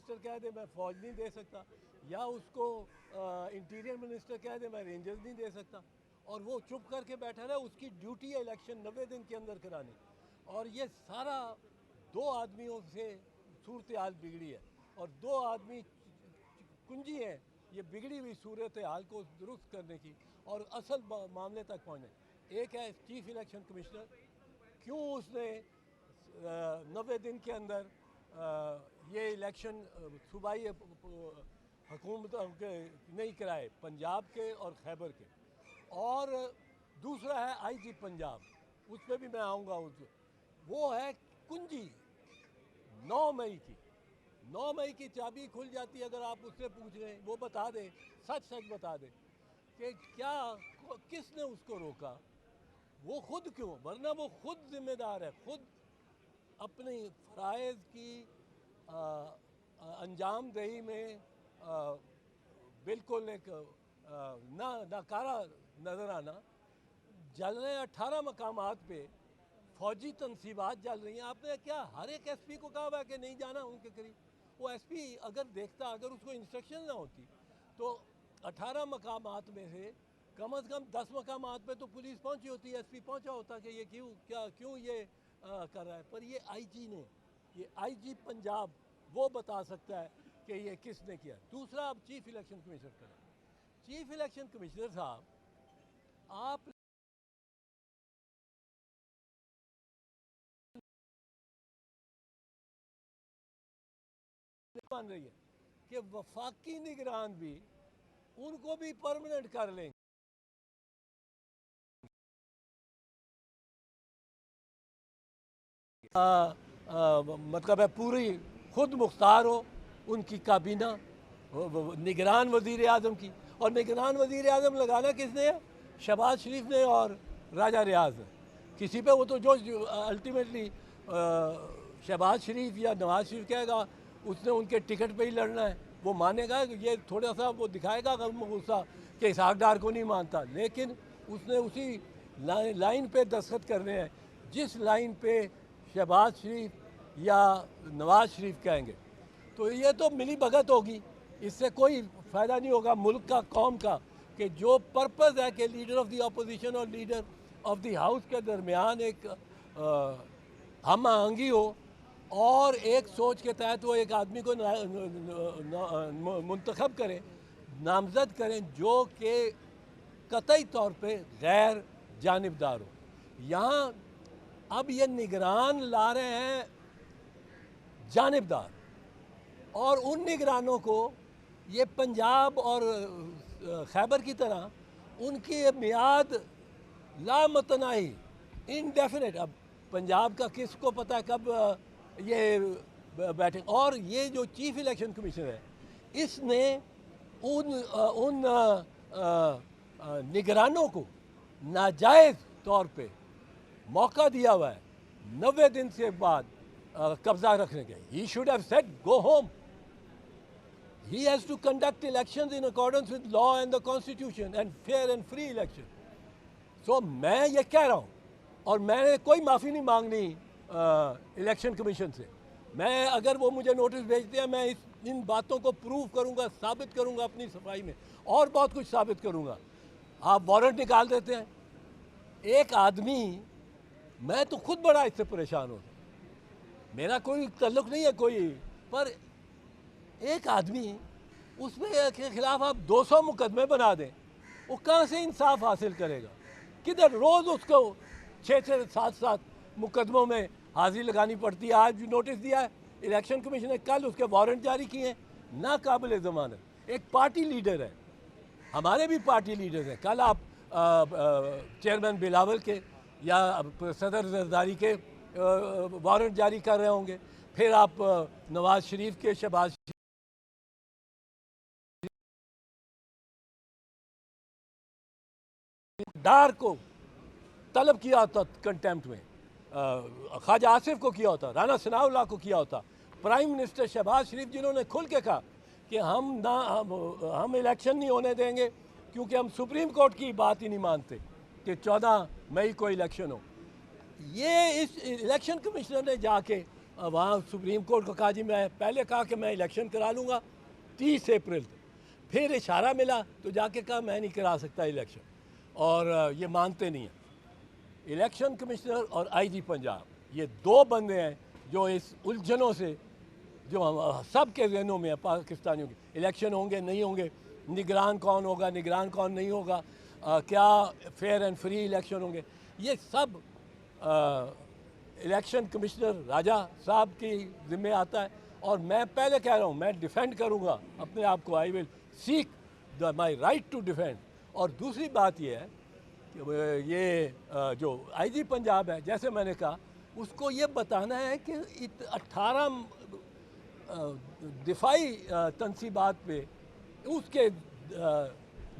Minister कह दे मैं फौज नहीं दे सकता, या उसको इंटीरियर मिनिस्टर कह दे मैं रेंजर्स नहीं दे सकता, और वो चुप करके बैठा रहा। उसकी ड्यूटी है इलेक्शन 90 दिन के अंदर कराने, और ये सारा दो आदमियों से सूरत हाल बिगड़ी है, और दो आदमी कुंजी हैं ये बिगड़ी हुई सूरत हाल को दुरुस्त करने की और असल मामले तक पहुँचने। एक है चीफ इलेक्शन कमिश्नर, क्यों उसने 90 दिन के अंदर ये इलेक्शन सूबाई हुकूमत के नहीं कराए, पंजाब के और खैबर के। और दूसरा है आईजी पंजाब, उस पर भी मैं आऊँगा। वो है कुंजी 9 मई की चाबी खुल जाती है अगर आप उससे पूछ रहे हैं, वो बता दे, सच बता दे कि क्या किसने उसको रोका, वो खुद क्यों, वरना वो खुद जिम्मेदार है, खुद अपनी फ़राइज़ की अंजाम दही में बिल्कुल एक नाकारा नज़र आना। जल रहे 18 मकामात पे फौजी तनसीबात जल रही हैं। आपने क्या हर एक एसपी को कहा हुआ है कि नहीं जाना उनके करीब? वो एसपी अगर देखता, अगर उसको इंस्ट्रक्शन ना होती तो 18 मकामात में से कम 10 मकामात पे तो पुलिस पहुंची होती, एसपी पहुंचा होता कि ये क्यों ये कर रहा है। पर ये आईजी पंजाब वो बता सकता है कि ये किसने किया। दूसरा, अब चीफ इलेक्शन कमिश्नर का, चीफ इलेक्शन कमिश्नर साहब, आप मान रही है कि वफाकी निगरान भी उनको भी परमानेंट कर लेंगे। मतलब है पूरी खुद मुख्तार हो उनकी काबीना निगरान वज़ीर आज़म की। और निगरान वज़ीर आज़म लगाना किसने है? शहबाज शरीफ ने और राजा रियाज ने। किसी पे वो तो जो अल्टीमेटली शहबाज शरीफ या नवाज शरीफ कहेगा उसने उनके टिकट पे ही लड़ना है, वो मानेगा। ये थोड़ा सा वो दिखाएगा गुस्सा कि इसहाक डार को नहीं मानता, लेकिन उसने उसी लाइन पे दस्तखत करने हैं जिस लाइन पे शहबाज शरीफ या नवाज शरीफ कहेंगे। तो ये तो मिली भगत होगी, इससे कोई फ़ायदा नहीं होगा मुल्क का, कौम का। कि जो पर्पज़ है कि लीडर ऑफ द अपोजिशन और लीडर ऑफ द हाउस के दरमियान एक हम आहंगी हो और एक सोच के तहत वो एक आदमी को मुंतखब करें, नामज़द करें, जो कि कतई तौर पे गैर जानिबदार हो। यहाँ अब ये निगरान ला रहे हैं जानिबदार, और उन निगरानों को ये पंजाब और खैबर की तरह उनकी मियाद लामतनाही इनडेफिनेट। अब पंजाब का किसको पता है कब ये बैठे। और ये जो चीफ इलेक्शन कमिश्नर है, इसने उन निगरानों को नाजायज़ तौर पे मौका दिया हुआ है 90 दिन से बाद कब्जा रखने के। He should have said go home. He has to conduct elections in accordance with law and the constitution and fair and free election. So मैं ये कह रहा हूँ, और मैंने कोई माफ़ी नहीं मांगनी इलेक्शन कमीशन से। मैं अगर वो मुझे नोटिस भेजते हैं, मैं इन बातों को प्रूव करूँगा, साबित करूँगा अपनी सफाई में, और बहुत कुछ साबित करूँगा। आप वारंट निकाल देते हैं। एक आदमी, मैं तो खुद बड़ा इससे परेशान हूँ, मेरा कोई ताल्लुक़ नहीं है कोई, पर एक आदमी उसमें के खिलाफ आप 200 मुकदमे बना दें, वो कहाँ से इंसाफ हासिल करेगा? किधर? रोज़ उसको 6-7 मुकदमों में हाजिरी लगानी पड़ती है। आज भी नोटिस दिया है इलेक्शन कमीशन ने, कल उसके वारंट जारी किए हैं, नाकाबिल ज़मानत। एक पार्टी लीडर है, हमारे भी पार्टी लीडर हैं। कल आप चेयरमैन बिलावल के या सदर जरदारी के वारंट जारी कर रहे होंगे, फिर आप नवाज शरीफ के, शहबाज डार को तलब किया होता कंटेम्प्ट में, ख्वाजा आसिफ को किया होता, राना सनाउल्लाह को किया होता, प्राइम मिनिस्टर शहबाज शरीफ जिन्होंने खुल के कहा कि हम इलेक्शन नहीं होने देंगे क्योंकि हम सुप्रीम कोर्ट की बात ही नहीं मानते कि 14 मई को इलेक्शन हो। ये इस इलेक्शन कमिश्नर ने जाके वहाँ सुप्रीम कोर्ट को कहा जी, मैं पहले कहा कि मैं इलेक्शन करा लूँगा 30 अप्रैल तक, फिर इशारा मिला तो जाके कहा मैं नहीं करा सकता इलेक्शन, और ये मानते नहीं हैं। इलेक्शन कमिश्नर और आईजी पंजाब, ये दो बंदे हैं जो इस उलझनों से, जो हम सब के जहनों में है पाकिस्तानियों के, इलेक्शन होंगे नहीं होंगे, निगरान कौन होगा, निगरान कौन नहीं होगा, क्या फेयर एंड फ्री इलेक्शन होंगे, ये सब इलेक्शन कमिश्नर राजा साहब की ज़िम्मे आता है। और मैं पहले कह रहा हूँ, मैं डिफेंड करूँगा अपने आप को, I will seek my right to defend. और दूसरी बात ये है कि ये जो आईजी पंजाब है, जैसे मैंने कहा, उसको ये बताना है कि 18 दिफाई तनसीबात पे उसके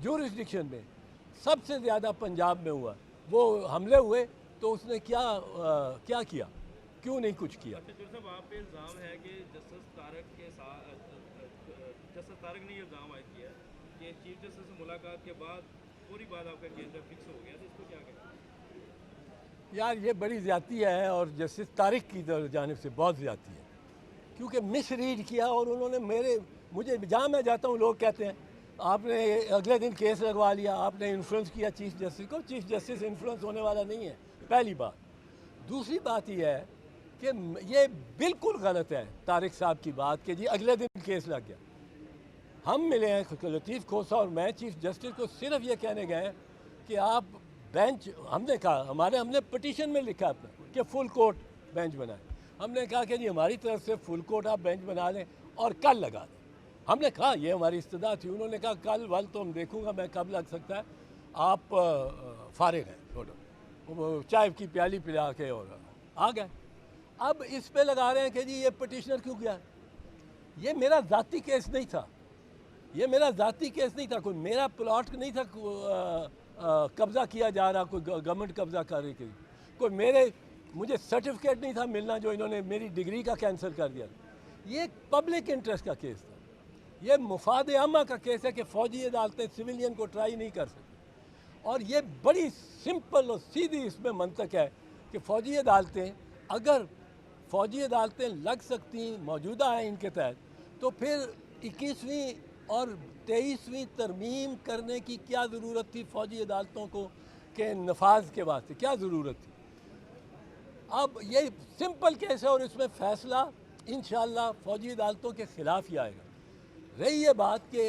जूरिसडिक्शन में सबसे ज़्यादा पंजाब में हुआ, वो हमले हुए, तो उसने क्या किया, क्यों नहीं कुछ किया। साहब, आप पे इल्ज़ाम है कि जस्टिस तारक के साथ जस्टिस तारक ने ये इल्ज़ाम आयद किया कि चीफ जस्टिस से मुलाकात के बाद पूरी बात आपका केस जब फिक्स हो गया, तो इसको क्या कहें? यार ये बड़ी ज़्यादती है, और जस्टिस तारिक की जानिब से बहुत ज़्यादती है, क्योंकि मिस रीड किया। और उन्होंने मुझे जहाँ मैं जाता हूँ लोग कहते हैं आपने अगले दिन केस लगवा लिया, आपने इन्फ्लुएंस किया चीफ जस्टिस को। चीफ जस्टिस इन्फ्लुएंस होने वाला नहीं है, पहली बात। दूसरी बात यह है कि ये बिल्कुल गलत है तारिक साहब की बात कि जी अगले दिन केस लग गया। हम मिले हैं लतीफ़ खोसा और मैं चीफ जस्टिस को, सिर्फ ये कहने गए हैं कि आप बेंच, हमने कहा, हमने पिटीशन में लिखा अपना कि फुल कोर्ट बेंच बनाए। हमने कहा कि जी हमारी तरफ से फुल कोर्ट आप बेंच बना लें और कल लगा दें। हमने कहा ये हमारी इस्तदा थी। उन्होंने कहा कल वल तो हम देखूंगा मैं कब लग सकता है, आप फारिग हैं, छोड़ो, चाय की प्याली पिला के और आ गए। अब इस पे लगा रहे हैं कि जी ये पिटिशनर क्यों गया। ये मेरा ज़ाती केस नहीं था, ये मेरा ज़ाती केस नहीं था, कोई मेरा प्लॉट नहीं था कब्ज़ा किया जा रहा, कोई गवर्नमेंट कब्ज़ा कर रही थी, कोई मुझे सर्टिफिकेट नहीं था मिलना जो इन्होंने मेरी डिग्री का कैंसिल कर दिया। ये एक पब्लिक इंटरेस्ट का केस था, ये मुफाद आमा का केस है कि फ़ौजी अदालतें सिविलियन को ट्राई नहीं कर सकती। और ये बड़ी सिंपल और सीधी इसमें मंतक है कि फ़ौजी अदालतें, अगर फ़ौजी अदालतें लग सकती मौजूदा हैं इनके तहत, तो फिर 21वीं और 23वीं तरमीम करने की क्या ज़रूरत थी फ़ौजी अदालतों को के नफाज के वास्ते, क्या ज़रूरत थी। अब ये सिंपल केस है और इसमें फ़ैसला इंशाअल्लाह फ़ौजी अदालतों के ख़िलाफ़ ही आएगा। रही ये बात कि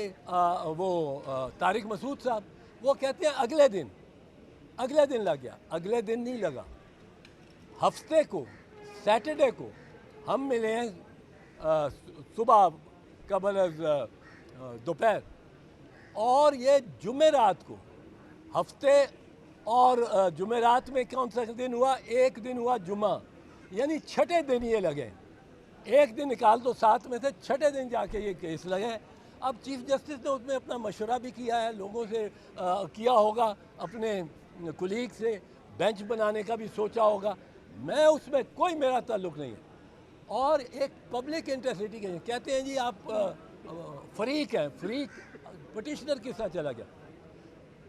तारिक मसूद साहब, वो कहते हैं अगले दिन लग गया। अगले दिन नहीं लगा, हफ्ते को, सैटरडे को हम मिले हैं सुबह कबल दोपहर, और ये जुमेरात को, हफ्ते और जुमेरात में कौन सा दिन हुआ, एक दिन हुआ जुमा, यानी छठे दिन ये लगे। एक दिन निकाल दो साथ में से, छठे दिन जाके ये केस लगे। अब चीफ जस्टिस ने उसमें अपना मशवरा भी किया है, लोगों से किया होगा, अपने कुलीग से बेंच बनाने का भी सोचा होगा। मैं उसमें कोई मेरा ताल्लुक़ नहीं है। और एक पब्लिक इंटरेस्ट कहते हैं जी आप फरीक हैं, फरीक पटिशनर के साथ चला गया।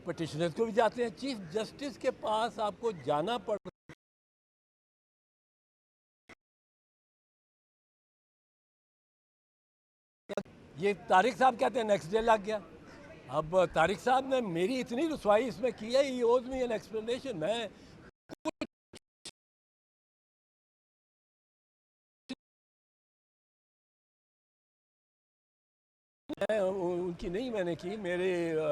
पटिशनर को भी जाते हैं, चीफ जस्टिस के पास आपको जाना पड़। ये तारिक साहब कहते हैं नेक्स्ट डे लग गया। अब तारिक साहब ने मेरी इतनी रुसवाई इसमें की है, ही ओज मी एन एक्सप्लेनेशन। मैं उनकी नहीं मैंने की, मेरे